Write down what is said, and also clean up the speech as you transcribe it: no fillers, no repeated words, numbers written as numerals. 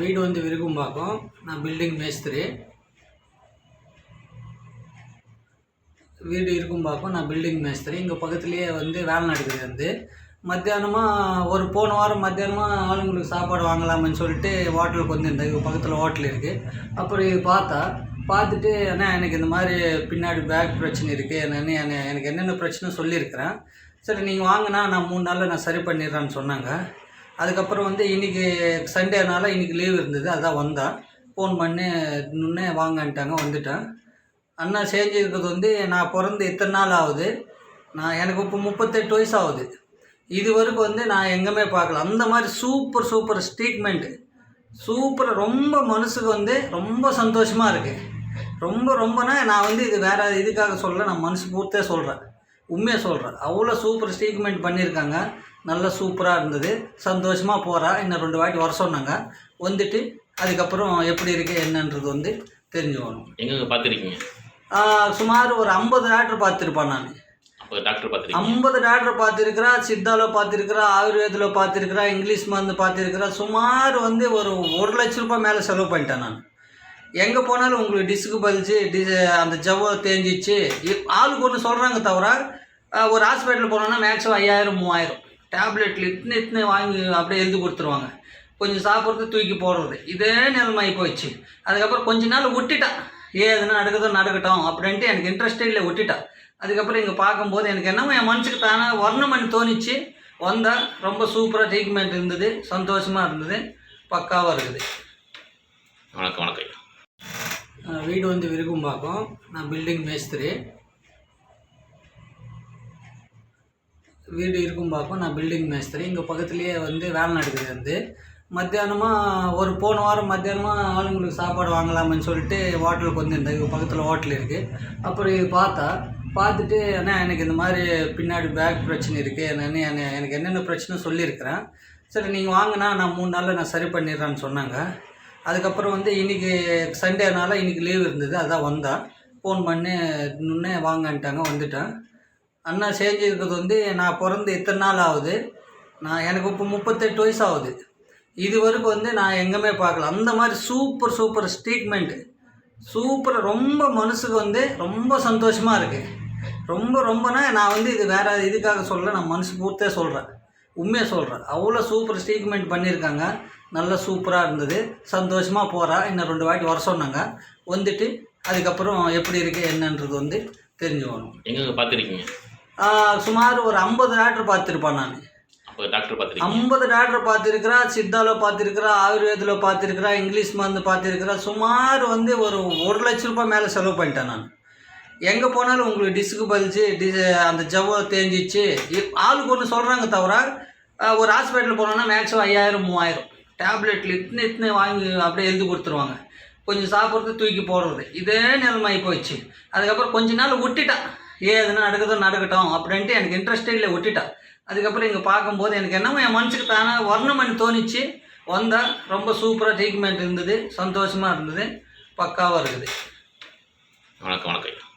வீடு வந்து விருகம்பாக்கம். நான் பில்டிங் மேஸ்திரி. வீடு இருக்கும்பாக்கம். நான் பில்டிங் மேஸ்திரி. இங்கே பக்கத்துலேயே வந்து வேலை நடக்குது. வந்து மத்தியானமாக போன வாரம் மத்தியானமாக ஆளுங்களுக்கு சாப்பாடு வாங்கலாம்னு சொல்லிட்டு ஹோட்டலுக்கு வந்திருந்தேன். இங்கே பக்கத்தில் ஹோட்டல் இருக்குது. அப்புறம் இது பார்த்துட்டு அண்ணா எனக்கு இந்த மாதிரி பின்னாடி பேக் பிரச்சனை இருக்குது, எனக்கு என்னென்ன பிரச்சனை சொல்லியிருக்கிறேன். சரி நீங்கள் வாங்கினா நான் 3 நாளில் நான் சரி பண்ணிடுறேன்னு சொன்னாங்க. அதுக்கப்புறம் வந்து இன்றைக்கி சண்டேனால இன்றைக்கி லீவ் இருந்தது. அதான் வந்தேன். ஃபோன் பண்ணி இன்னொன்னே வாங்கன்ட்டாங்க. வந்துட்டேன். அண்ணா செஞ்சுருக்கிறது வந்து நான் பிறந்து இத்தனை நாள் ஆகுது. எனக்கு இப்போ 38 வயசு ஆகுது. இது வரைக்கும் வந்து நான் எங்கேயுமே பார்க்கல. அந்த மாதிரி சூப்பர் ட்ரீட்மெண்ட்டு. ரொம்ப மனசுக்கு வந்து ரொம்ப சந்தோஷமாக இருக்குது. ரொம்பனா நான் வந்து இது வேறு இதுக்காக சொல்ல, நான் மனசு பூர்த்தியாக சொல்கிறேன், உண்மையாக சொல்கிறேன். அவ்வளோ சூப்பர் ட்ரீட்மெண்ட் பண்ணியிருக்காங்க. நல்லா சூப்பராக இருந்தது. சந்தோஷமாக போகிறா. இன்னும் 2 வாட்டி வர சொன்னாங்க. வந்துட்டு அதுக்கப்புறம் எப்படி இருக்குது என்னன்றது வந்து தெரிஞ்சுக்கணும். எங்கே பார்த்துருக்கீங்க? சுமார் ஒரு 50 டாக்டர் பார்த்துருப்பேன். நான் 50 டாக்டர் பார்த்துருக்குறா. சித்தாவில் பார்த்துருக்குறா, ஆயுர்வேதில் பார்த்துருக்குறா, இங்கிலீஷ் மருந்து பார்த்துருக்குறா. சுமார் வந்து ஒரு 1 லட்ச ரூபாய் மேலே செலவு பண்ணிட்டேன். நான் எங்கே போனாலும் உங்களுக்கு டிஸ்க்கு பலிச்சு அந்த ஜவ்வை தேஞ்சிச்சு ஆளுக்கு ஒன்று சொல்கிறாங்க. தவிர ஒரு ஹாஸ்பிட்டல் போனோன்னா மேக்ஸிமம் 5000 3000 டேப்லெட்டில் இத்தனை வாங்கி அப்படியே எழுதி கொடுத்துருவாங்க. கொஞ்சம் சாப்பிட்றது தூக்கி போடுறது, இதே நிலைமை போயிடுச்சு. அதுக்கப்புறம் கொஞ்ச நாள் விட்டுட்டேன். எதுனா நடக்கட்டும் அப்படின்ட்டு எனக்கு இன்ட்ரெஸ்டே இல்லை, விட்டுட்டேன். அதுக்கப்புறம் இங்கே பார்க்கும்போது எனக்கு என்னமோ என் மனசுக்கு தானே வரணும்னு தோணிச்சு. வந்தால் ரொம்ப சூப்பராக ட்ரீட்மெண்ட் இருந்தது. சந்தோஷமாக இருந்தது. பக்காவாக இருக்குது. வணக்கம். வீடு வந்து விருகம்பாக்கம். நான் பில்டிங் மேஸ்திரி. வீடு இருக்கும்பாக்கம். நான் பில்டிங் மேஸ்திரி. இங்கே பக்கத்துலேயே வந்து வேலை நடக்குது. வந்து மத்தியானமாக போன வாரம் மத்தியானமாக ஆளுங்களுக்கு சாப்பாடு வாங்கலாம்னு சொல்லிட்டு ஹோட்டலுக்கு வந்திருந்தேன். இங்கே பக்கத்தில் ஹோட்டல் இருக்குது. அப்புறம் இது பார்த்துட்டு அண்ணா எனக்கு இந்த மாதிரி பின்னாடி பேக் பிரச்சனை இருக்குது, எனக்கு என்னென்ன பிரச்சனை சொல்லியிருக்கிறேன். சரி நீங்கள் வாங்கினா நான் 3 நாளில் நான் சரி பண்ணிடுறேன்னு சொன்னாங்க. அதுக்கப்புறம் வந்து இன்றைக்கி சண்டேனால இன்றைக்கி லீவ் இருந்தது. அதான் வந்தேன். ஃபோன் பண்ணி இன்னொன்னே வாங்கன்ட்டாங்க. வந்துட்டேன். அண்ணா செஞ்சுருக்கிறது வந்து நான் பிறந்து இத்தனை நாள் ஆகுது. எனக்கு இப்போ 38 வயசு ஆகுது. இது வரைக்கும் வந்து நான் எங்கேயுமே பார்க்கல. அந்த மாதிரி சூப்பர் ட்ரீட்மெண்ட்டு. ரொம்ப மனசுக்கு வந்து ரொம்ப சந்தோஷமாக இருக்குது. ரொம்பனா நான் வந்து இது வேறு இதுக்காக சொல்ல, நான் மனசு பூர்த்தியாக சொல்கிறேன், உண்மையாக சொல்கிறேன். அவ்வளோ சூப்பர் ட்ரீட்மெண்ட் பண்ணியிருக்காங்க. நல்லா சூப்பராக இருந்தது. சந்தோஷமாக போகிறா. இன்னும் 2 வாட்டி வர சொன்னாங்க. வந்துட்டு அதுக்கப்புறம் எப்படி இருக்குது என்னன்றது வந்து தெரிஞ்சுக்கணும். எங்கே பார்த்துருக்கீங்க? சுமார் ஒரு 50 டாக்டர் பார்த்துருப்பேன். நான் 50 டாக்டர் பார்த்துருக்குறா. சித்தாவில் பார்த்துருக்குறா, ஆயுர்வேதில் பார்த்துருக்குறா, இங்கிலீஷ் மருந்து பார்த்துருக்குறா. சுமார் வந்து ஒரு 1 லட்ச ரூபாய் மேலே செலவு பண்ணிட்டேன். நான் எங்கே போனாலும் உங்களுக்கு டிஸ்க்கு பலிச்சு அந்த ஜவ்வை தேஞ்சிச்சு ஆளுக்கு ஒன்று சொல்கிறாங்க. தவிர ஒரு ஹாஸ்பிட்டல் போனோன்னா மேக்ஸிமம் 5000 3000 டேப்லெட்டில் இத்தனை வாங்கி அப்படியே எழுதி கொடுத்துருவாங்க. கொஞ்சம் சாப்பிட்றது தூக்கி போடுறது, இதே நிலைமை போயிடுச்சு. அதுக்கப்புறம் கொஞ்ச நாள் விட்டுட்டேன். எதுனா நடக்கட்டும் அப்படின்ட்டு எனக்கு இன்ட்ரெஸ்டே இல்லை, விட்டுட்டேன். அதுக்கப்புறம் இங்கே பார்க்கும்போது எனக்கு என்னமோ என் மனசுக்கு தானே வரணும்னு தோணிச்சு. வந்தால் ரொம்ப சூப்பராக ட்ரீட்மெண்ட் இருந்தது. சந்தோஷமாக இருந்தது. பக்காவாக இருக்குது. வணக்கம்.